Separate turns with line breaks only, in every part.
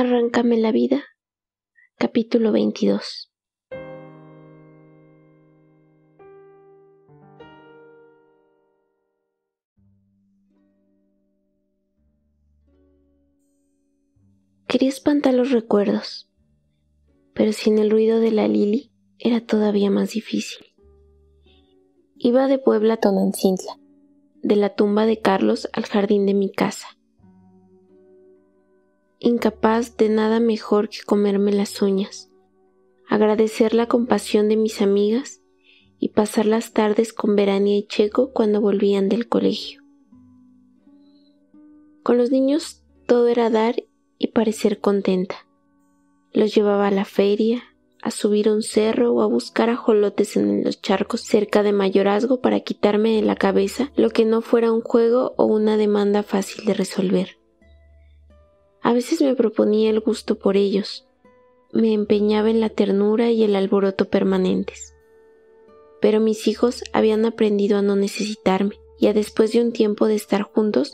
Arráncame la vida, capítulo 22. Quería espantar los recuerdos, pero sin el ruido de la Lili era todavía más difícil. Iba de Puebla a Tonantzintla, de la tumba de Carlos al jardín de mi casa. Incapaz de nada mejor que comerme las uñas, agradecer la compasión de mis amigas y pasar las tardes con Verania y Checo cuando volvían del colegio. Con los niños todo era dar y parecer contenta. Los llevaba a la feria, a subir un cerro o a buscar ajolotes en los charcos cerca de Mayorazgo para quitarme de la cabeza lo que no fuera un juego o una demanda fácil de resolver. A veces me proponía el gusto por ellos, me empeñaba en la ternura y el alboroto permanentes. Pero mis hijos habían aprendido a no necesitarme, y después de un tiempo de estar juntos,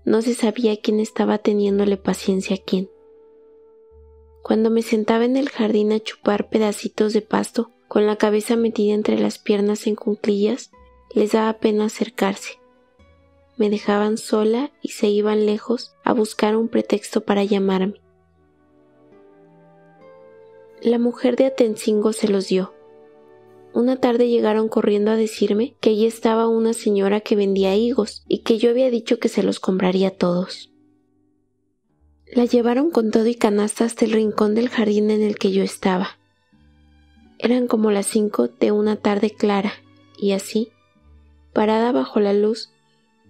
no se sabía quién estaba teniéndole paciencia a quién. Cuando me sentaba en el jardín a chupar pedacitos de pasto, con la cabeza metida entre las piernas en cuclillas, les daba pena acercarse. Me dejaban sola y se iban lejos a buscar un pretexto para llamarme. La mujer de Atencingo se los dio. Una tarde llegaron corriendo a decirme que allí estaba una señora que vendía higos y que yo había dicho que se los compraría todos. La llevaron con todo y canasta hasta el rincón del jardín en el que yo estaba. Eran como las 5 de una tarde clara y así, parada bajo la luz,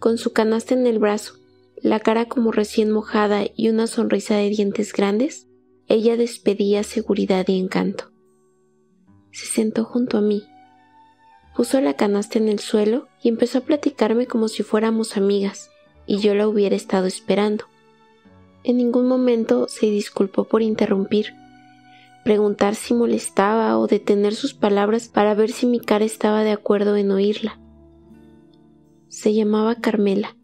con su canasta en el brazo, la cara como recién mojada y una sonrisa de dientes grandes, ella despedía seguridad y encanto. Se sentó junto a mí, puso la canasta en el suelo y empezó a platicarme como si fuéramos amigas y yo la hubiera estado esperando. En ningún momento se disculpó por interrumpir, preguntar si molestaba o detener sus palabras para ver si mi cara estaba de acuerdo en oírla. Se llamaba Carmela.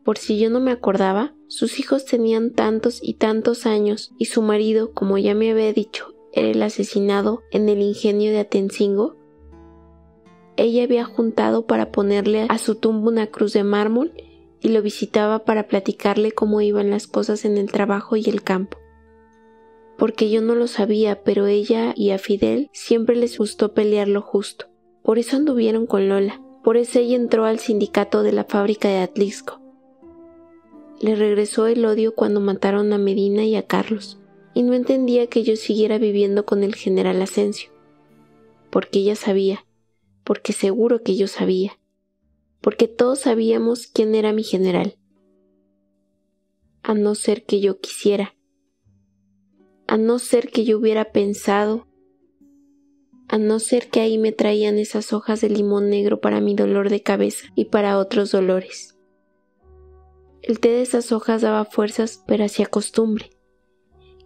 Por si yo no me acordaba, sus hijos tenían tantos y tantos años y su marido, como ya me había dicho, era el asesinado en el ingenio de Atencingo. Ella había juntado para ponerle a su tumba una cruz de mármol y lo visitaba para platicarle cómo iban las cosas en el trabajo y el campo. Porque yo no lo sabía, pero ella y a Fidel siempre les gustó pelear lo justo. Por eso anduvieron con Lola. Por eso ella entró al sindicato de la fábrica de Atlixco. Le regresó el odio cuando mataron a Medina y a Carlos, y no entendía que yo siguiera viviendo con el general Asensio. Porque ella sabía, porque seguro que yo sabía, porque todos sabíamos quién era mi general. A no ser que yo quisiera, a no ser que yo hubiera pensado, a no ser que ahí me traían esas hojas de limón negro para mi dolor de cabeza y para otros dolores. El té de esas hojas daba fuerzas, pero hacía costumbre,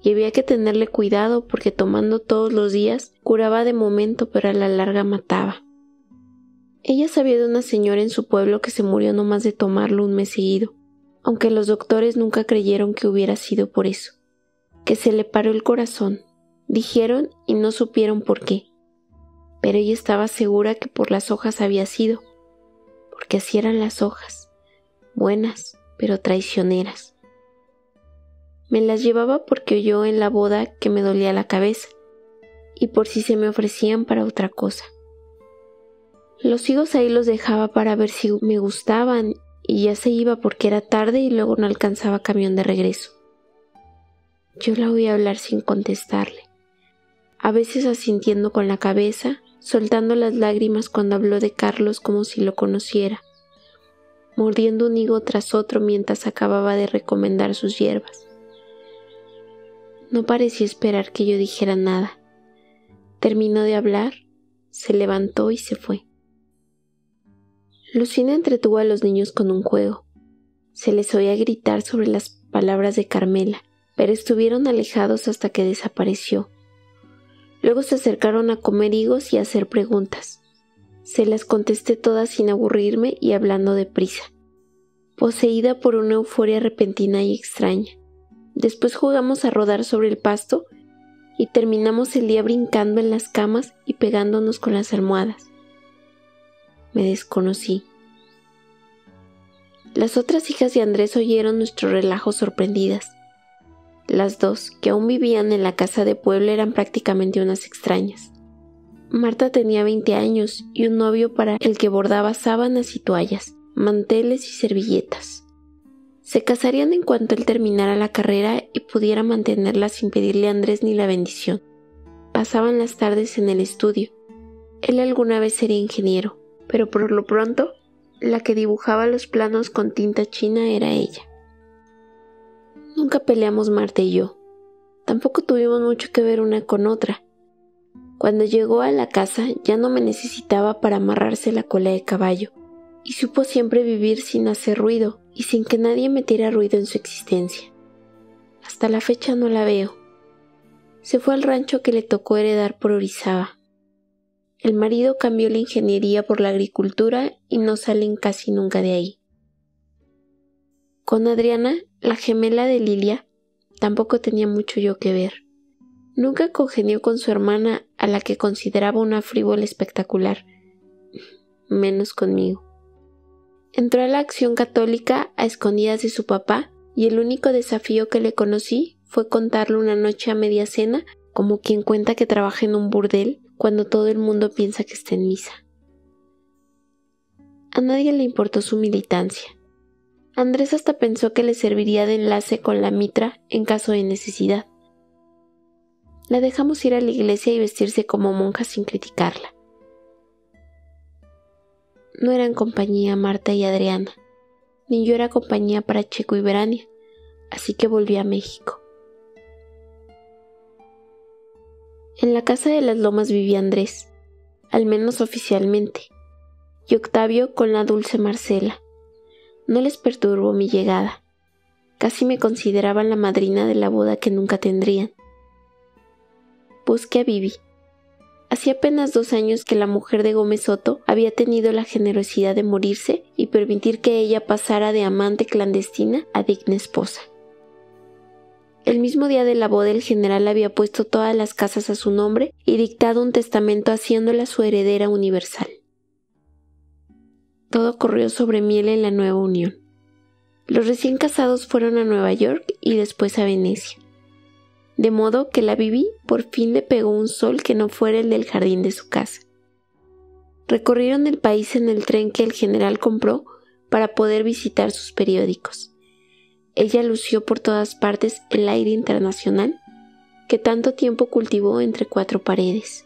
y había que tenerle cuidado porque tomando todos los días curaba de momento, pero a la larga mataba. Ella sabía de una señora en su pueblo que se murió no más de tomarlo un mes seguido, aunque los doctores nunca creyeron que hubiera sido por eso, que se le paró el corazón, dijeron y no supieron por qué. Pero ella estaba segura que por las hojas había sido, porque así eran las hojas, buenas, pero traicioneras. Me las llevaba porque oyó en la boda que me dolía la cabeza, y por si se me ofrecían para otra cosa. Los higos ahí los dejaba para ver si me gustaban, y ya se iba porque era tarde y luego no alcanzaba camión de regreso. Yo la oía hablar sin contestarle, a veces asintiendo con la cabeza, soltando las lágrimas cuando habló de Carlos como si lo conociera, mordiendo un higo tras otro mientras acababa de recomendar sus hierbas. No parecía esperar que yo dijera nada. Terminó de hablar, se levantó y se fue. Lucina entretuvo a los niños con un juego. Se les oía gritar sobre las palabras de Carmela, pero estuvieron alejados hasta que desapareció. Luego se acercaron a comer higos y a hacer preguntas. Se las contesté todas sin aburrirme y hablando deprisa, poseída por una euforia repentina y extraña. Después jugamos a rodar sobre el pasto y terminamos el día brincando en las camas y pegándonos con las almohadas. Me desconocí. Las otras hijas de Andrés oyeron nuestro relajo sorprendidas. Las dos, que aún vivían en la casa de pueblo, eran prácticamente unas extrañas. Marta tenía 20 años y un novio para el que bordaba sábanas y toallas, manteles y servilletas. Se casarían en cuanto él terminara la carrera y pudiera mantenerla sin pedirle a Andrés ni la bendición. Pasaban las tardes en el estudio. Él alguna vez sería ingeniero, pero por lo pronto, la que dibujaba los planos con tinta china era ella. Nunca peleamos Marta y yo. Tampoco tuvimos mucho que ver una con otra. Cuando llegó a la casa ya no me necesitaba para amarrarse la cola de caballo, y supo siempre vivir sin hacer ruido y sin que nadie metiera ruido en su existencia. Hasta la fecha no la veo. Se fue al rancho que le tocó heredar por Orizaba. El marido cambió la ingeniería por la agricultura y no salen casi nunca de ahí. Con Adriana, la gemela de Lilia, tampoco tenía mucho yo que ver. Nunca congenió con su hermana, a la que consideraba una frívola espectacular, menos conmigo. Entró a la Acción Católica a escondidas de su papá y el único desafío que le conocí fue contarle una noche a media cena como quien cuenta que trabaja en un burdel cuando todo el mundo piensa que está en misa. A nadie le importó su militancia. Andrés hasta pensó que le serviría de enlace con la mitra en caso de necesidad. La dejamos ir a la iglesia y vestirse como monja sin criticarla. No eran compañía Marta y Adriana, ni yo era compañía para Checo y Verania, así que volví a México. En la casa de las Lomas vivía Andrés, al menos oficialmente, y Octavio con la dulce Marcela. No les perturbó mi llegada. Casi me consideraban la madrina de la boda que nunca tendrían. Busqué a Vivi. Hacía apenas 2 años que la mujer de Gómez Soto había tenido la generosidad de morirse y permitir que ella pasara de amante clandestina a digna esposa. El mismo día de la boda el general había puesto todas las casas a su nombre y dictado un testamento haciéndola su heredera universal. Todo corrió sobre miel en la nueva unión. Los recién casados fueron a Nueva York y después a Venecia. De modo que la Vivi por fin le pegó un sol que no fuera el del jardín de su casa. Recorrieron el país en el tren que el general compró para poder visitar sus periódicos. Ella lució por todas partes el aire internacional que tanto tiempo cultivó entre 4 paredes.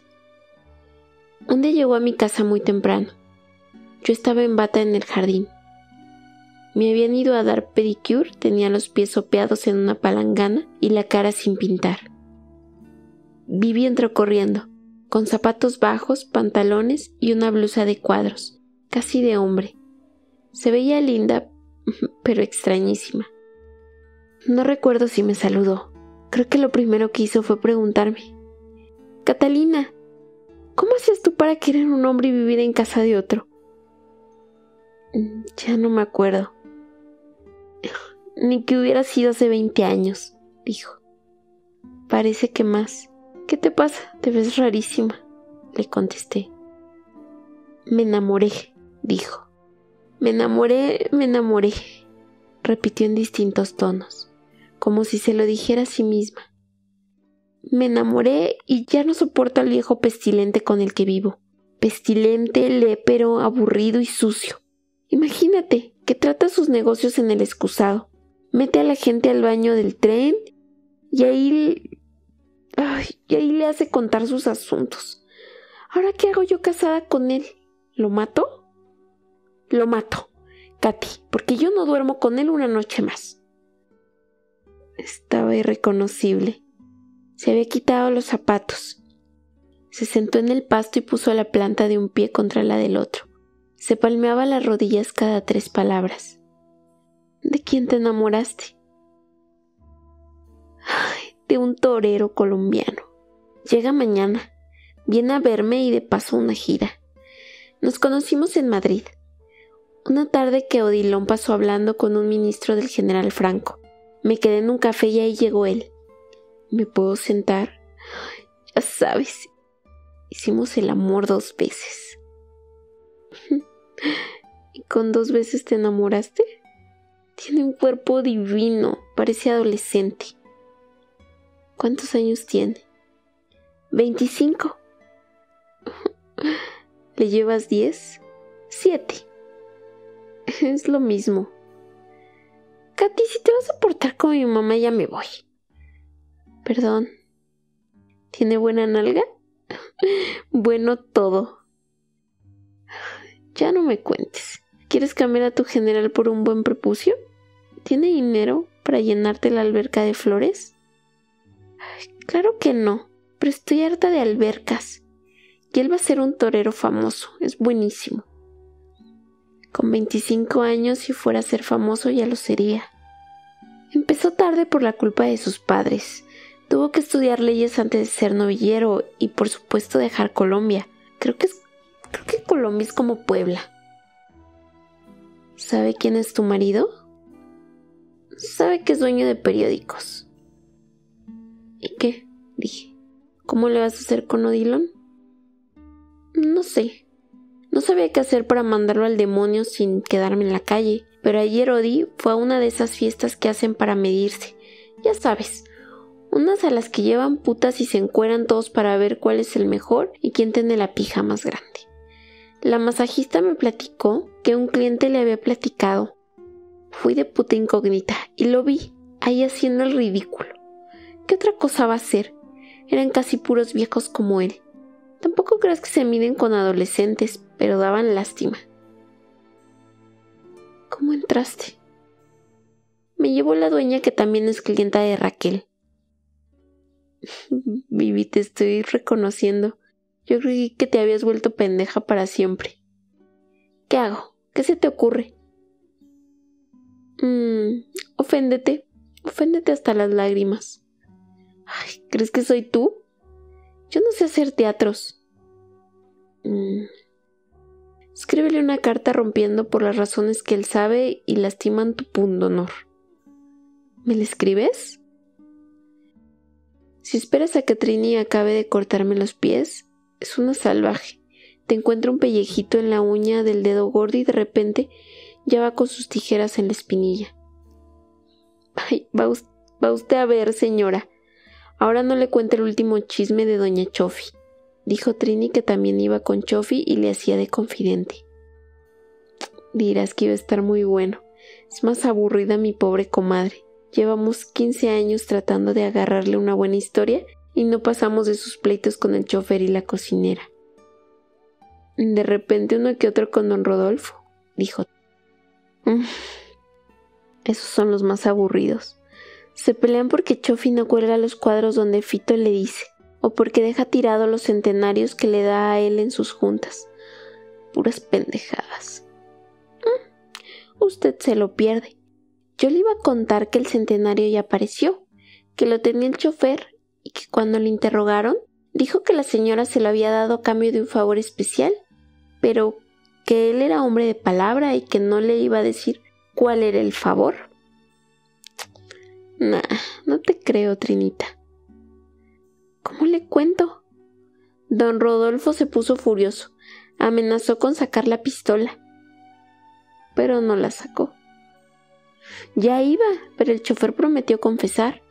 Un día llegó a mi casa muy temprano. Yo estaba en bata en el jardín. Me habían ido a dar pedicure, tenía los pies sopeados en una palangana y la cara sin pintar. Vivi entró corriendo, con zapatos bajos, pantalones y una blusa de cuadros, casi de hombre. Se veía linda, pero extrañísima. No recuerdo si me saludó. Creo que lo primero que hizo fue preguntarme: «Catalina, ¿cómo haces tú para querer un hombre y vivir en casa de otro?» «Ya no me acuerdo». «Ni que hubiera sido hace 20 años», dijo. «Parece que más». «¿Qué te pasa? Te ves rarísima», le contesté. «Me enamoré», dijo. Me enamoré», repitió en distintos tonos, como si se lo dijera a sí misma. «Me enamoré y ya no soporto al viejo pestilente con el que vivo. Pestilente, lépero, aburrido y sucio. Imagínate que trata sus negocios en el excusado. Mete a la gente al baño del tren y ahí le hace contar sus asuntos. ¿Ahora qué hago yo casada con él? ¿Lo mato? Lo mato, Katy, porque yo no duermo con él una noche más». Estaba irreconocible. Se había quitado los zapatos. Se sentó en el pasto y puso la planta de un pie contra la del otro. Se palmeaba las rodillas cada 3 palabras. «¿De quién te enamoraste?» «Ay, de un torero colombiano. Llega mañana. Viene a verme y de paso una gira. Nos conocimos en Madrid. Una tarde que Odilon pasó hablando con un ministro del general Franco. Me quedé en un café y ahí llegó él. ¿Me puedo sentar? Ya sabes, hicimos el amor 2 veces. ¿Y con 2 veces te enamoraste? Tiene un cuerpo divino, parece adolescente. ¿Cuántos años tiene? 25. ¿Le llevas 10? 7. Es lo mismo. Katy, si te vas a portar como mi mamá, ya me voy. Perdón. ¿Tiene buena nalga? Bueno, todo. Ya no me cuentes. ¿Quieres cambiar a tu general por un buen prepucio? ¿Tiene dinero para llenarte la alberca de flores? Ay, claro que no, pero estoy harta de albercas. Y él va a ser un torero famoso, es buenísimo. Con 25 años, si fuera a ser famoso, ya lo sería. Empezó tarde por la culpa de sus padres. Tuvo que estudiar leyes antes de ser novillero y, por supuesto, dejar Colombia. Creo que Colombia es como Puebla. ¿Sabe quién es tu marido? Sabe que es dueño de periódicos. ¿Y qué? Dije. ¿Cómo le vas a hacer con Odilon? No sé. No sabía qué hacer para mandarlo al demonio sin quedarme en la calle, pero ayer Odi fue a una de esas fiestas que hacen para medirse. Ya sabes, unas a las que llevan putas y se encueran todos para ver cuál es el mejor y quién tiene la pija más grande. La masajista me platicó que un cliente le había platicado. Fui de puta incógnita y lo vi, ahí haciendo el ridículo. ¿Qué otra cosa va a hacer? Eran casi puros viejos como él. Tampoco creas que se miden con adolescentes, pero daban lástima. ¿Cómo entraste? Me llevó la dueña que también es clienta de Raquel. Vivi, te estoy reconociendo. Yo creí que te habías vuelto pendeja para siempre. ¿Qué hago? ¿Qué se te ocurre? Oféndete. Oféndete hasta las lágrimas. Ay, ¿crees que soy tú? Yo no sé hacer teatros. Escríbele una carta rompiendo por las razones que él sabe y lastiman tu pundonor. ¿Me la escribes? Si esperas a que Trini acabe de cortarme los pies, es una salvaje. Te encuentra un pellejito en la uña del dedo gordo y de repente ya va con sus tijeras en la espinilla. Ay, va usted a ver, señora. Ahora no le cuente el último chisme de doña Chofi, dijo Trini, que también iba con Chofi y le hacía de confidente. Dirás que iba a estar muy bueno. Es más aburrida mi pobre comadre. Llevamos 15 años tratando de agarrarle una buena historia y no pasamos de sus pleitos con el chofer y la cocinera. De repente uno que otro con don Rodolfo, dijo. Esos son los más aburridos. Se pelean porque Chofi no cuelga los cuadros donde Fito le dice, o porque deja tirado los centenarios que le da a él en sus juntas. Puras pendejadas. Usted se lo pierde. Yo le iba a contar que el centenario ya apareció, que lo tenía el chofer y que cuando le interrogaron, dijo que la señora se lo había dado a cambio de un favor especial, pero que él era hombre de palabra y que no le iba a decir cuál era el favor. Nah, no te creo, Trinita. ¿Cómo le cuento? Don Rodolfo se puso furioso. Amenazó con sacar la pistola, pero no la sacó. Ya iba, pero el chofer prometió confesar.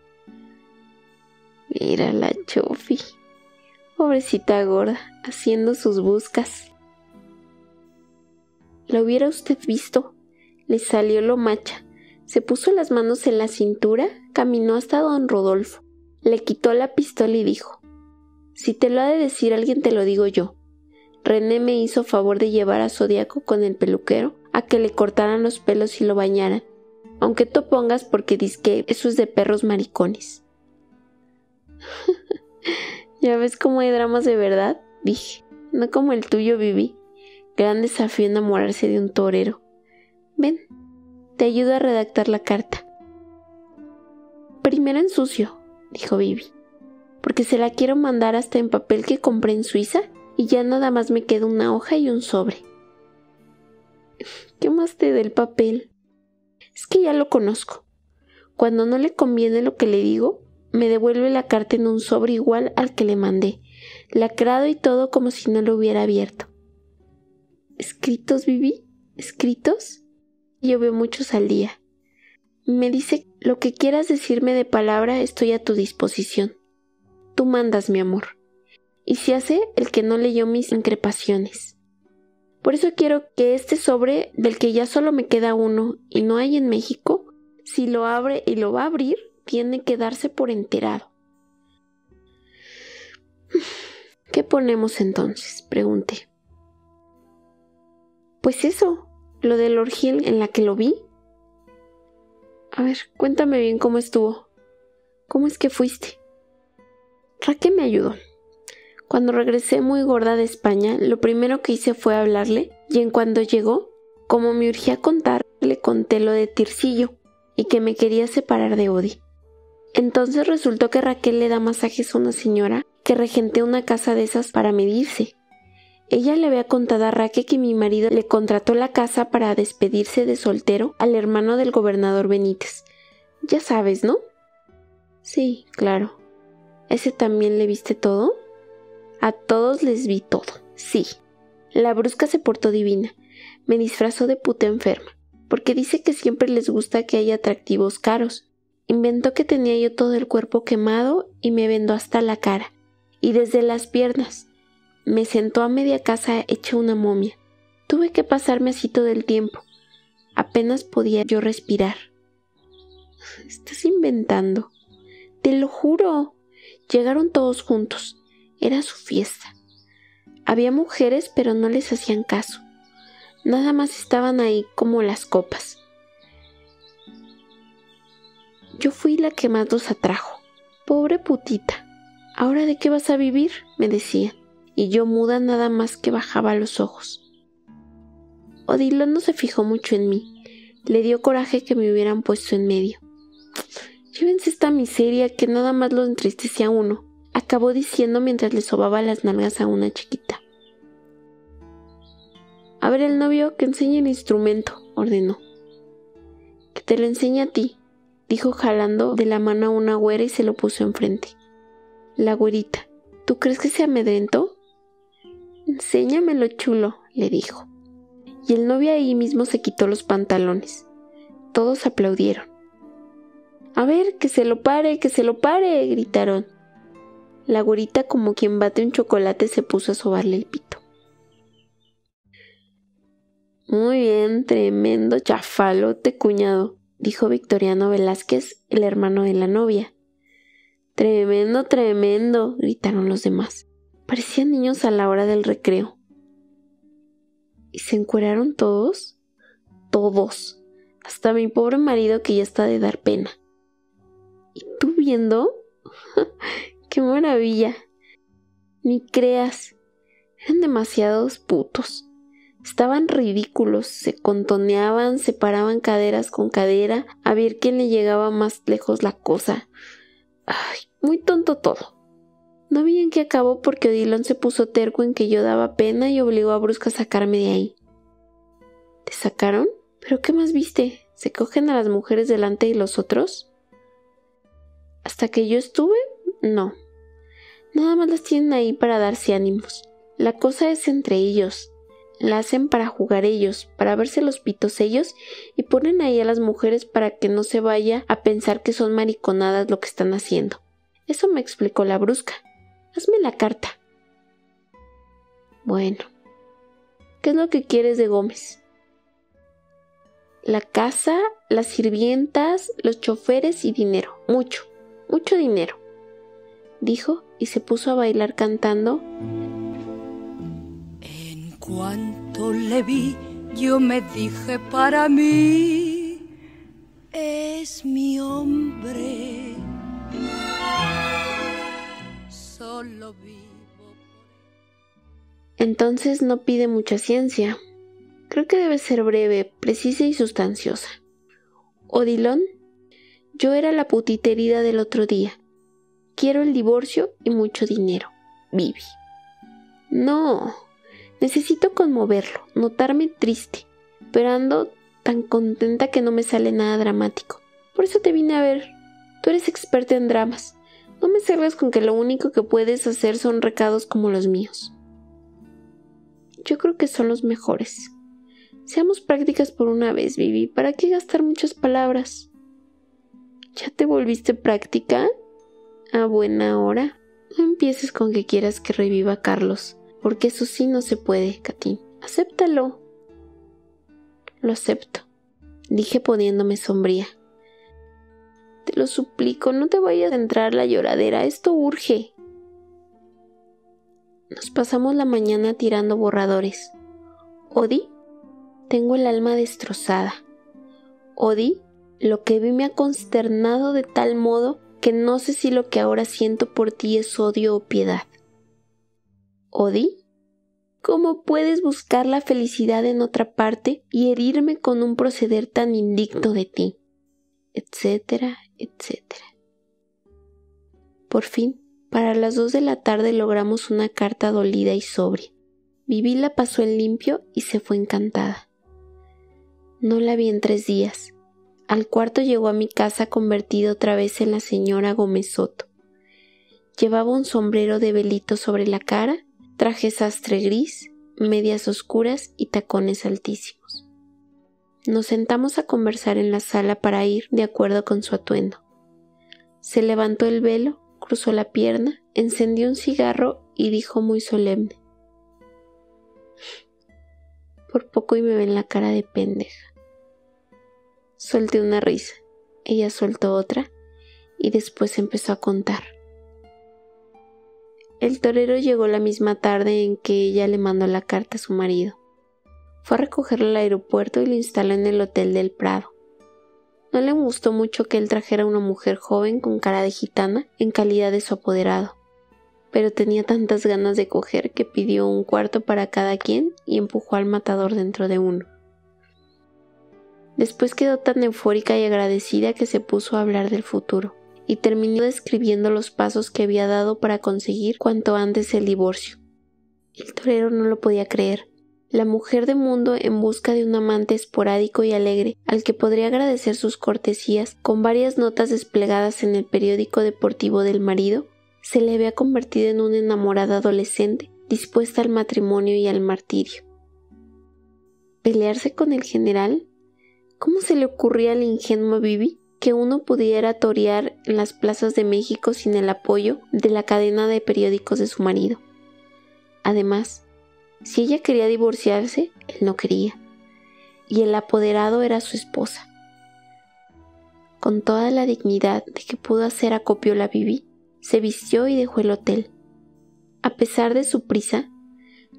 Mira la Chofi, pobrecita gorda, haciendo sus buscas. La hubiera usted visto. Le salió lo macha. Se puso las manos en la cintura, caminó hasta don Rodolfo, le quitó la pistola y dijo: si te lo ha de decir alguien, te lo digo yo. René me hizo favor de llevar a Zodíaco con el peluquero a que le cortaran los pelos y lo bañaran, aunque tú pongas porque dizque eso es de perros maricones. ¿Ya ves cómo hay dramas de verdad? Dije, no como el tuyo, Vivi. Gran desafío enamorarse de un torero. Ven, te ayudo a redactar la carta. Primero en sucio, dijo Vivi, porque se la quiero mandar hasta en papel que compré en Suiza y ya nada más me queda una hoja y un sobre. ¿Qué más te da el papel? Es que ya lo conozco. Cuando no le conviene lo que le digo, me devuelve la carta en un sobre igual al que le mandé, lacrado y todo como si no lo hubiera abierto. ¿Escritos, Vivi? ¿Escritos? Yo veo muchos al día. Me dice, lo que quieras decirme de palabra estoy a tu disposición. Tú mandas, mi amor. Y se hace el que no leyó mis increpaciones. Por eso quiero que este sobre, del que ya solo me queda uno y no hay en México, si lo abre y lo va a abrir, tiene que darse por enterado. ¿Qué ponemos entonces?, pregunté. Pues eso, lo de la orgía en la que lo vi. A ver, cuéntame bien cómo estuvo. ¿Cómo es que fuiste? Raquel me ayudó. Cuando regresé muy gorda de España, lo primero que hice fue hablarle, y en cuanto llegó, como me urgía contar, le conté lo de Tirsillo y que me quería separar de Odi. Entonces resultó que Raquel le da masajes a una señora que regentea una casa de esas para medirse. Ella le había contado a Raquel que mi marido le contrató la casa para despedirse de soltero al hermano del gobernador Benítez. Ya sabes, ¿no? Sí, claro. ¿Ese también le viste todo? A todos les vi todo, sí. La brusca se portó divina. Me disfrazó de puta enferma, porque dice que siempre les gusta que haya atractivos caros. Inventó que tenía yo todo el cuerpo quemado y me vendó hasta la cara, y desde las piernas. Me sentó a media casa hecha una momia. Tuve que pasarme así todo el tiempo. Apenas podía yo respirar. Estás inventando. Te lo juro. Llegaron todos juntos. Era su fiesta. Había mujeres, pero no les hacían caso. Nada más estaban ahí como las copas. Yo fui la que más los atrajo. Pobre putita. ¿Ahora de qué vas a vivir?, me decían. Y yo muda nada más que bajaba los ojos. Odilon no se fijó mucho en mí. Le dio coraje que me hubieran puesto en medio. Llévense esta miseria que nada más lo entristecía a uno, acabó diciendo mientras le sobaba las nalgas a una chiquita. A ver el novio, que enseñe el instrumento, ordenó. Que te lo enseñe a ti, dijo jalando de la mano a una güera y se lo puso enfrente. La güerita, ¿tú crees que se amedrentó? Enséñamelo, chulo, le dijo. Y el novio ahí mismo se quitó los pantalones. Todos aplaudieron. A ver, que se lo pare, gritaron. La güerita, como quien bate un chocolate, se puso a sobarle el pito. Muy bien, tremendo chafalote, cuñado, dijo Victoriano Velázquez, el hermano de la novia. Tremendo, tremendo, gritaron los demás. Parecían niños a la hora del recreo. ¿Y se encueraron todos? Todos. Hasta mi pobre marido, que ya está de dar pena. ¿Y tú viendo? ¡Qué maravilla! Ni creas. Eran demasiados putos. Estaban ridículos, se contoneaban, separaban caderas con cadera, a ver quién le llegaba más lejos la cosa. Ay, muy tonto todo. No vi en qué acabó porque Odilon se puso terco en que yo daba pena y obligó a Brusca a sacarme de ahí. ¿Te sacaron? ¿Pero qué más viste? ¿Se cogen a las mujeres delante de los otros? ¿Hasta que yo estuve? No. Nada más las tienen ahí para darse ánimos. La cosa es entre ellos. La hacen para jugar ellos, para verse los pitos ellos, y ponen ahí a las mujeres para que no se vaya a pensar que son mariconadas lo que están haciendo. Eso me explicó la Brusca. Hazme la carta. Bueno, ¿qué es lo que quieres de Gómez? La casa, las sirvientas, los choferes y dinero. Mucho, mucho dinero, dijo y se puso a bailar cantando.
En cuanto le vi, yo me dije para mí, es mi hombre. Solo vivo por él.
Entonces no pide mucha ciencia. Creo que debe ser breve, precisa y sustanciosa. Odilon, yo era la putita herida del otro día. Quiero el divorcio y mucho dinero. Vivi. No, necesito conmoverlo, notarme triste, pero ando tan contenta que no me sale nada dramático. Por eso te vine a ver. Tú eres experta en dramas. No me salgas con que lo único que puedes hacer son recados como los míos. Yo creo que son los mejores. Seamos prácticas por una vez, Vivi. ¿Para qué gastar muchas palabras? ¿Ya te volviste práctica? A buena hora. No empieces con que quieras que reviva a Carlos, porque eso sí no se puede, Katy. Acéptalo. Lo acepto, dije poniéndome sombría. Te lo suplico, no te vayas a entrar la lloradera, esto urge. Nos pasamos la mañana tirando borradores. Odi, tengo el alma destrozada. Odi, lo que vi me ha consternado de tal modo que no sé si lo que ahora siento por ti es odio o piedad. Odi, ¿cómo puedes buscar la felicidad en otra parte y herirme con un proceder tan indigno de ti? Etcétera, etcétera. Por fin, para las 2 de la tarde logramos una carta dolida y sobria. Vivi la pasó en limpio y se fue encantada. No la vi en 3 días. Al cuarto llegó a mi casa convertida otra vez en la señora Gómez Soto. Llevaba un sombrero de velito sobre la cara, traje sastre gris, medias oscuras y tacones altísimos. Nos sentamos a conversar en la sala para ir de acuerdo con su atuendo. Se levantó el velo, cruzó la pierna, encendió un cigarro y dijo muy solemne: por poco y me ven la cara de pendeja. Solté una risa, ella soltó otra y después empezó a contar. El torero llegó la misma tarde en que ella le mandó la carta a su marido. Fue a recogerlo al aeropuerto y lo instaló en el Hotel del Prado. No le gustó mucho que él trajera a una mujer joven con cara de gitana en calidad de su apoderado, pero tenía tantas ganas de coger que pidió un cuarto para cada quien y empujó al matador dentro de uno. Después quedó tan eufórica y agradecida que se puso a hablar del futuro y terminó describiendo los pasos que había dado para conseguir cuanto antes el divorcio. El torero no lo podía creer. La mujer de mundo en busca de un amante esporádico y alegre al que podría agradecer sus cortesías con varias notas desplegadas en el periódico deportivo del marido, se le había convertido en una enamorada adolescente dispuesta al matrimonio y al martirio. ¿Pelearse con el general? ¿Cómo se le ocurría a la ingenua Vivi que uno pudiera torear en las plazas de México sin el apoyo de la cadena de periódicos de su marido? Además, si ella quería divorciarse, él no quería, y el apoderado era su esposa. Con toda la dignidad de que pudo hacer acopio la Vivi, se vistió y dejó el hotel. A pesar de su prisa,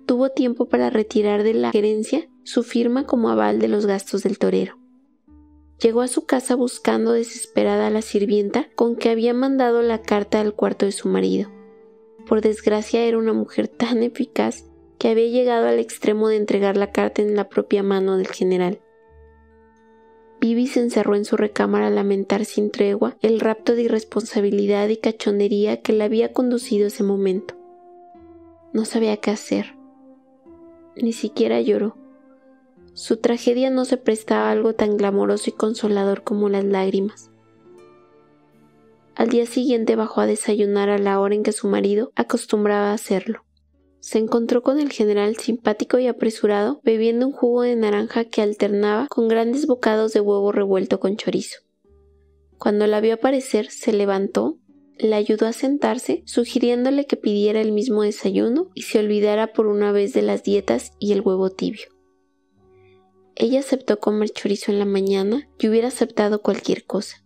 tuvo tiempo para retirar de la gerencia su firma como aval de los gastos del torero. Llegó a su casa buscando desesperada a la sirvienta con que había mandado la carta al cuarto de su marido. Por desgracia era una mujer tan eficaz que había llegado al extremo de entregar la carta en la propia mano del general. Vivi se encerró en su recámara a lamentar sin tregua el rapto de irresponsabilidad y cachondería que la había conducido ese momento. No sabía qué hacer. Ni siquiera lloró. Su tragedia no se prestaba a algo tan glamoroso y consolador como las lágrimas. Al día siguiente bajó a desayunar a la hora en que su marido acostumbraba a hacerlo. Se encontró con el general simpático y apresurado, bebiendo un jugo de naranja que alternaba con grandes bocados de huevo revuelto con chorizo. Cuando la vio aparecer, se levantó, la ayudó a sentarse, sugiriéndole que pidiera el mismo desayuno y se olvidara por una vez de las dietas y el huevo tibio. Ella aceptó comer chorizo en la mañana y hubiera aceptado cualquier cosa.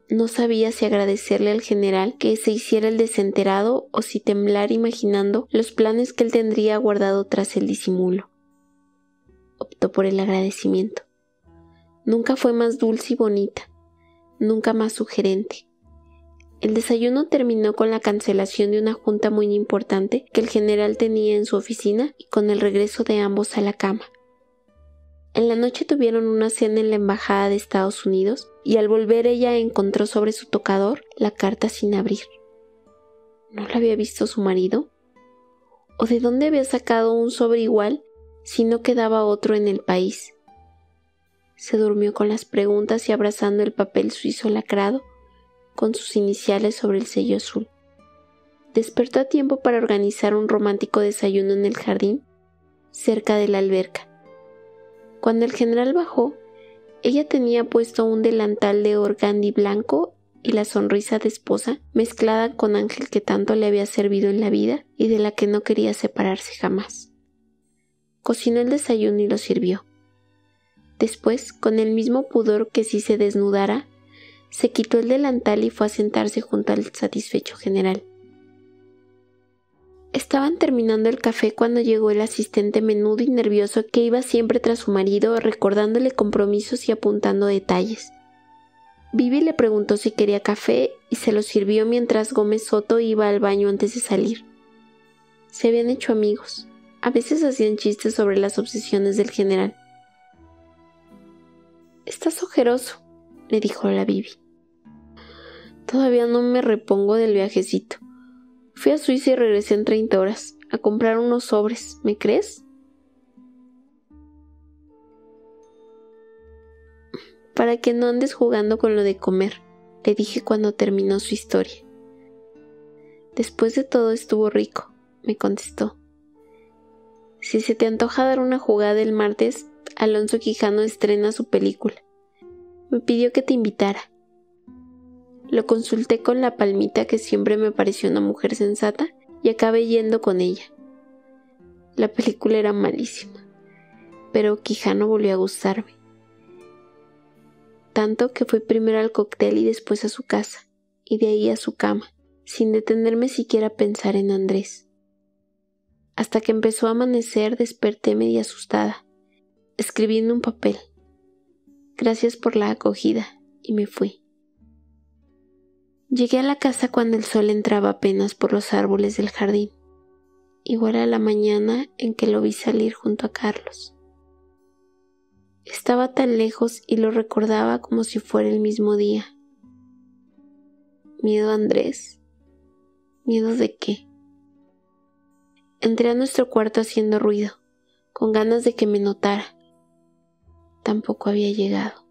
No sabía si agradecerle al general que se hiciera el desenterado o si temblar imaginando los planes que él tendría guardado tras el disimulo. Optó por el agradecimiento. Nunca fue más dulce y bonita, nunca más sugerente. El desayuno terminó con la cancelación de una junta muy importante que el general tenía en su oficina y con el regreso de ambos a la cama. En la noche tuvieron una cena en la embajada de Estados Unidos y al volver ella encontró sobre su tocador la carta sin abrir. ¿No la había visto su marido? ¿O de dónde había sacado un sobre igual si no quedaba otro en el país? Se durmió con las preguntas y abrazando el papel suizo lacrado con sus iniciales sobre el sello azul. Despertó a tiempo para organizar un romántico desayuno en el jardín, cerca de la alberca. Cuando el general bajó, ella tenía puesto un delantal de organdí blanco y la sonrisa de esposa mezclada con ángel que tanto le había servido en la vida y de la que no quería separarse jamás. Cocinó el desayuno y lo sirvió. Después, con el mismo pudor que si se desnudara, se quitó el delantal y fue a sentarse junto al satisfecho general. Estaban terminando el café cuando llegó el asistente menudo y nervioso que iba siempre tras su marido, recordándole compromisos y apuntando detalles. Vivi le preguntó si quería café y se lo sirvió mientras Gómez Soto iba al baño antes de salir. Se habían hecho amigos. A veces hacían chistes sobre las obsesiones del general. «Estás ojeroso», le dijo la Vivi. «Todavía no me repongo del viajecito. Fui a Suiza y regresé en 30 horas, a comprar unos sobres, ¿me crees?» «Para que no andes jugando con lo de comer», le dije cuando terminó su historia. «Después de todo estuvo rico», me contestó. «Si se te antoja dar una jugada el martes, Alonso Quijano estrena su película. Me pidió que te invitara». Lo consulté con la Palmita, que siempre me pareció una mujer sensata, y acabé yendo con ella. La película era malísima, pero Quijano volvió a gustarme. Tanto que fui primero al cóctel y después a su casa, y de ahí a su cama, sin detenerme siquiera a pensar en Andrés. Hasta que empezó a amanecer desperté media asustada. Escribí en un papel: «Gracias por la acogida», y me fui. Llegué a la casa cuando el sol entraba apenas por los árboles del jardín, igual a la mañana en que lo vi salir junto a Carlos. Estaba tan lejos y lo recordaba como si fuera el mismo día. ¿Miedo a Andrés? ¿Miedo de qué? Entré a nuestro cuarto haciendo ruido, con ganas de que me notara. Tampoco había llegado.